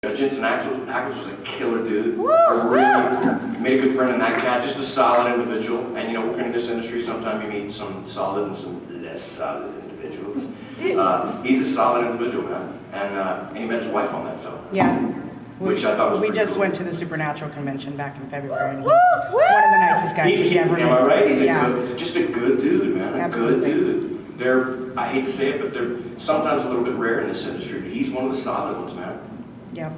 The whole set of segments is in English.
Jensen Ackles was a killer dude. I really made a good friend in that cat, just a solid individual. And you know, working in this industry, sometimes you meet some solid and some less solid individuals. He's a solid individual, man. And he met his wife on that, so. Yeah. Which I thought was We just cool. went to the Supernatural convention back in February, and he's one of the nicest guys you've ever met. Am I right? He's Just a good dude, man. Absolutely. A good dude. They're, I hate to say it, but they're sometimes a little bit rare in this industry. But he's one of the solid ones, man. Yep.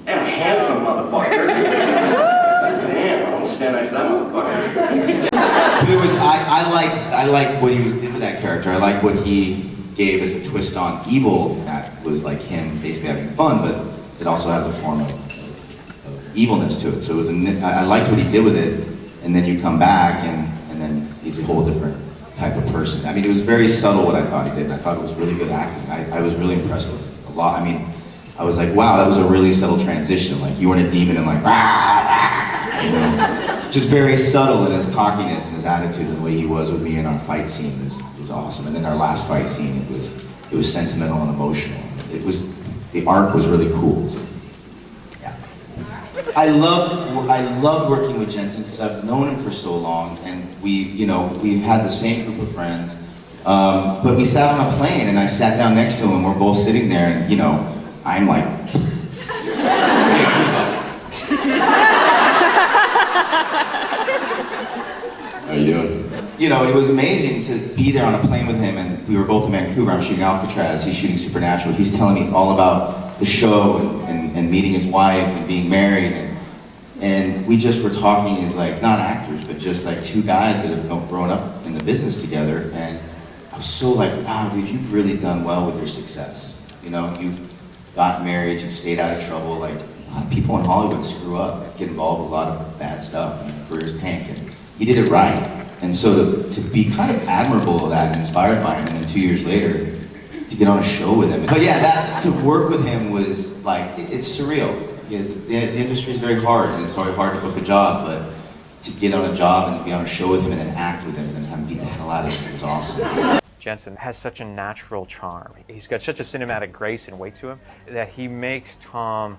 And a handsome motherfucker. Damn, I don't stand next to that motherfucker. It was, I liked what he did with that character. I liked what he gave as a twist on evil. That was like him basically having fun, but it also has a form of evilness to it. So it was I liked what he did with it, and then you come back and then he's a whole different type of person. I mean, it was very subtle what I thought he did, and I thought it was really good acting. I was really impressed with it a lot. I mean, I was like, wow, that was a really subtle transition. Like, you weren't a demon and like, rah, rah, you know? Just very subtle in his cockiness and his attitude, and the way he was with me in our fight scene was awesome. And then our last fight scene, it was sentimental and emotional. The arc was really cool. So, yeah. I loved working with Jensen because I've known him for so long, and we've had the same group of friends. But we sat on a plane, and I sat down next to him, and we're both sitting there, and I'm like, he's like, how you doing? It was amazing to be there on a plane with him, and we were both in Vancouver. I'm shooting Alcatraz, he's shooting Supernatural. He's telling me all about the show and meeting his wife and being married. And we just were talking as like, not actors, but just like two guys that have grown up in the business together. And I was so like, wow, dude, you've really done well with your success. You've got married, you've stayed out of trouble. Like, a lot of people in Hollywood screw up, get involved with a lot of bad stuff, and their careers tank. And he did it right. And so to be kind of admirable of that and inspired by him, and then 2 years later, to get on a show with him. But yeah, to work with him was like, it's surreal. The industry is very hard, and it's very hard to book a job, but to get on a job and be on a show with him and then act with him and then have him beat the hell out of him was awesome. Jensen has such a natural charm. He's got such a cinematic grace and weight to him that he makes Tom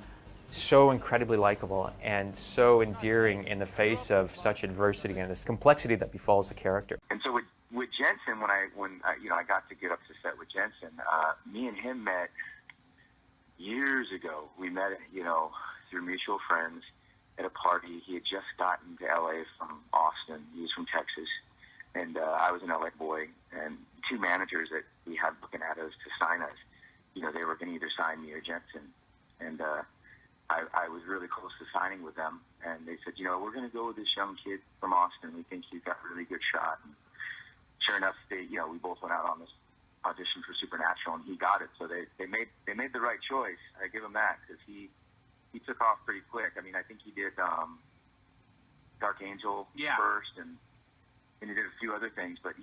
so incredibly likable and so endearing in the face of such adversity and this complexity that befalls the character. And so with Jensen, when I got to get up to set with Jensen, me and him met years ago. We met, through mutual friends at a party. He had just gotten to LA from Austin. He was from Texas. And I was an LA boy, and two managers that we had looking at us to sign us, they were going to either sign me or Jensen. And I was really close to signing with them. And they said, we're going to go with this young kid from Austin. We think he's got a really good shot. And sure enough, we both went out on this audition for Supernatural, and he got it. So they made the right choice. I give him that, because he took off pretty quick. I mean, I think he did Dark Angel first, and he did a few other things. But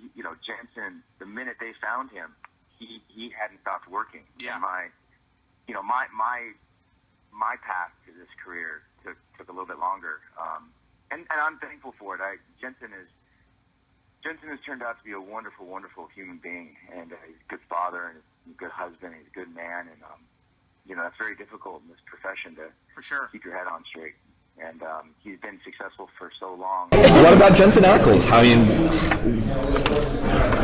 Jensen, the minute they found him, he hadn't stopped working. Yeah. And my path to this career took a little bit longer, and I'm thankful for it. Jensen has turned out to be a wonderful, wonderful human being, and he's a good father, and he's a good husband, and he's a good man, and that's very difficult in this profession to keep your head on straight. And he's been successful for so long. What about Jensen Ackles? I mean,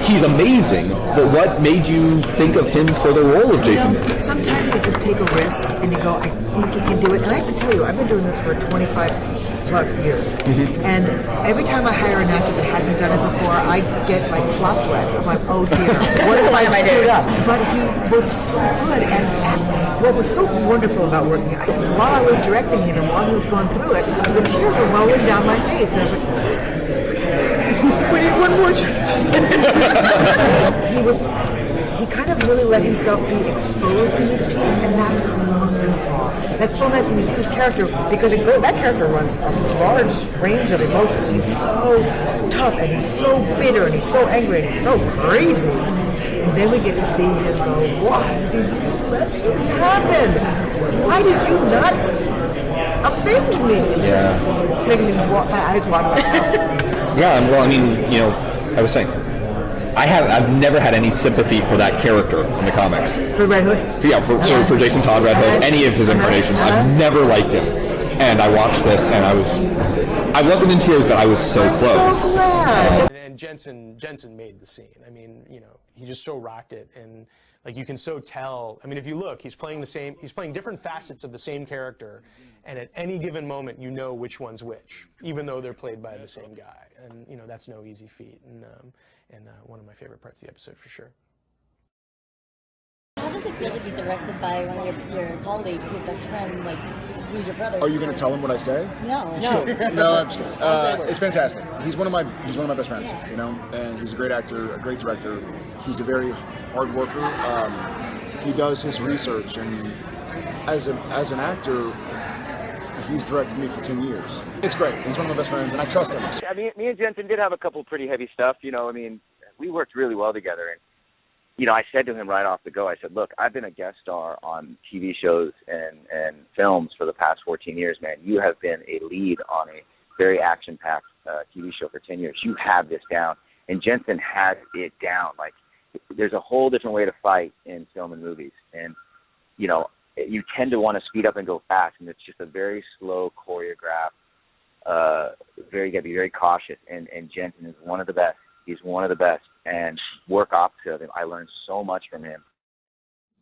he's amazing, but what made you think of him for the role of Jason? Sometimes you just take a risk and you go, I think he can do it. And I have to tell you, I've been doing this for 25 plus years. And every time I hire an actor that hasn't done it before, I get like flop sweats. I'm like, oh dear, what if I screwed up? But he was so good, and what was so wonderful about working, while I was directing him and while he was going through it, the tears were rolling down my face, and I was like, we need one more chance. He kind of really let himself be exposed in this piece, and that's wonderful. That's so nice when you see this character, because that character runs a large range of emotions. He's so tough, and he's so bitter, and he's so angry, and he's so crazy. And then we get to see him go, why did you let this happen? Why did you not avenge me? It's making me my eyes water. Yeah, well, I mean, I was saying, I've never had any sympathy for that character in the comics. For Red Hood? Yeah, for Jason Todd, Red Hood, any of his incarnations. I've never liked him. And I watched this, and I wasn't in tears, but I was so close. So glad. And Jensen made the scene. I mean, you know, he just so rocked it, and like you can so tell. I mean, if you look, he's playing different facets of the same character, and at any given moment, you know which one's which, even though they're played by the same guy. And you know, that's no easy feat, and one of my favorite parts of the episode for sure. How does it feel to be directed by one of your colleagues, your best friend, like, who's your brother? Are you going to tell him what I say? No. No, I'm just kidding. It's fantastic. He's one of my best friends, you know, and he's a great actor, a great director. He's a very hard worker. He does his research, and as an actor, he's directed me for 10 years. It's great. He's one of my best friends, and I trust him. I mean, me and Jensen did have a couple pretty heavy stuff, you know. I mean, we worked really well together, and you know, I said to him right off the go, I said, look, I've been a guest star on TV shows and films for the past 14 years, man. You have been a lead on a very action-packed TV show for 10 years. You have this down. And Jensen has it down. Like, there's a whole different way to fight in film and movies. And, you know, you tend to want to speed up and go fast, and it's just a very slow, choreographed, you got to be very cautious. And Jensen is one of the best. He's one of the best, and work opposite of him. I learned so much from him.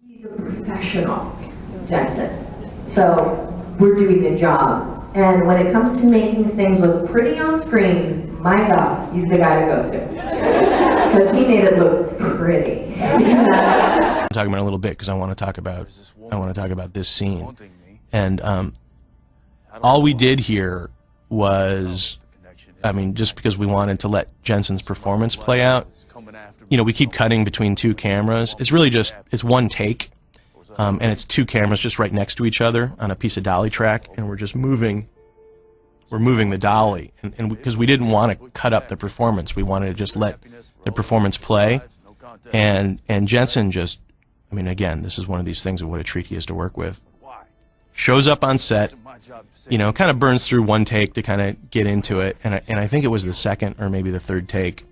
He's a professional, Jensen. So we're doing the job. And when it comes to making things look pretty on screen, my God, he's the guy to go to. Because he made it look pretty. I'm talking about a little bit because I want to talk about this scene. And all we did here was, I mean, just because we wanted to let Jensen's performance play out, you know, we keep cutting between two cameras. It's really just, it's one take, and it's two cameras just right next to each other on a piece of dolly track, and we're just moving the dolly, and because we didn't want to cut up the performance, we wanted to just let the performance play, and Jensen just, I mean, again, this is one of these things of what a treat he is to work with. Shows up on set, you know, kind of burns through one take to kind of get into it, and I think it was the second or maybe the third take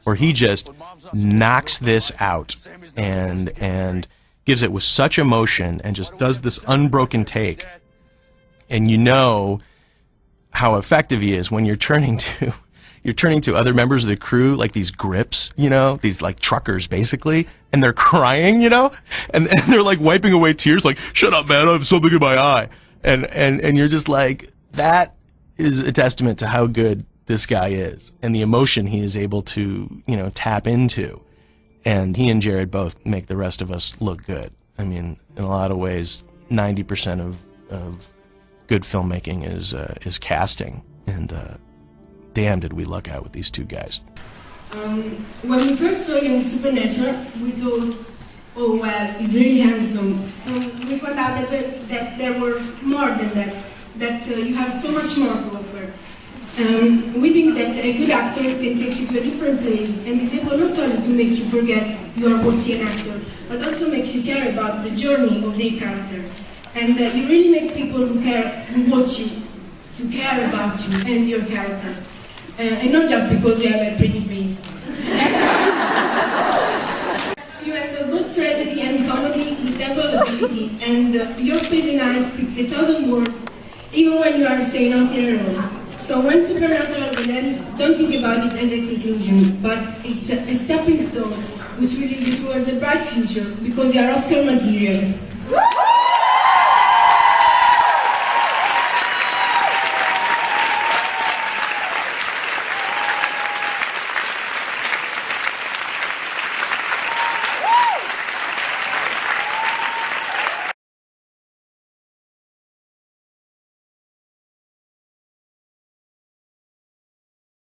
where he just knocks this out and gives it with such emotion and just does this unbroken take, and you know how effective he is when you're turning to other members of the crew like these grips, you know, these like truckers basically, and they're crying, you know, and they're like wiping away tears like, shut up man, I have something in my eye, and you're just like, that is a testament to how good this guy is and the emotion he is able to, you know, tap into. And he and Jared both make the rest of us look good. I mean, in a lot of ways, 90% of good filmmaking is casting, and damn did we luck out with these two guys. When we first saw him in Supernatural, we thought, oh well, he's really handsome. We found out that there was more than that, that you have so much more to offer. We think that a good actor can take you to a different place and is able not only to make you forget you are watching an actor, but also makes you care about the journey of their character. And you really make people who watch you to care about you and your characters. And not just because you have a pretty face. You have both tragedy and comedy with equal ability, and your pacing eyes speaks 1,000 words, even when you are staying out in a role. So when Supernatural will end, don't think about it as a conclusion, but it's a stepping stone which will lead you towards a bright future, because you are Oscar material.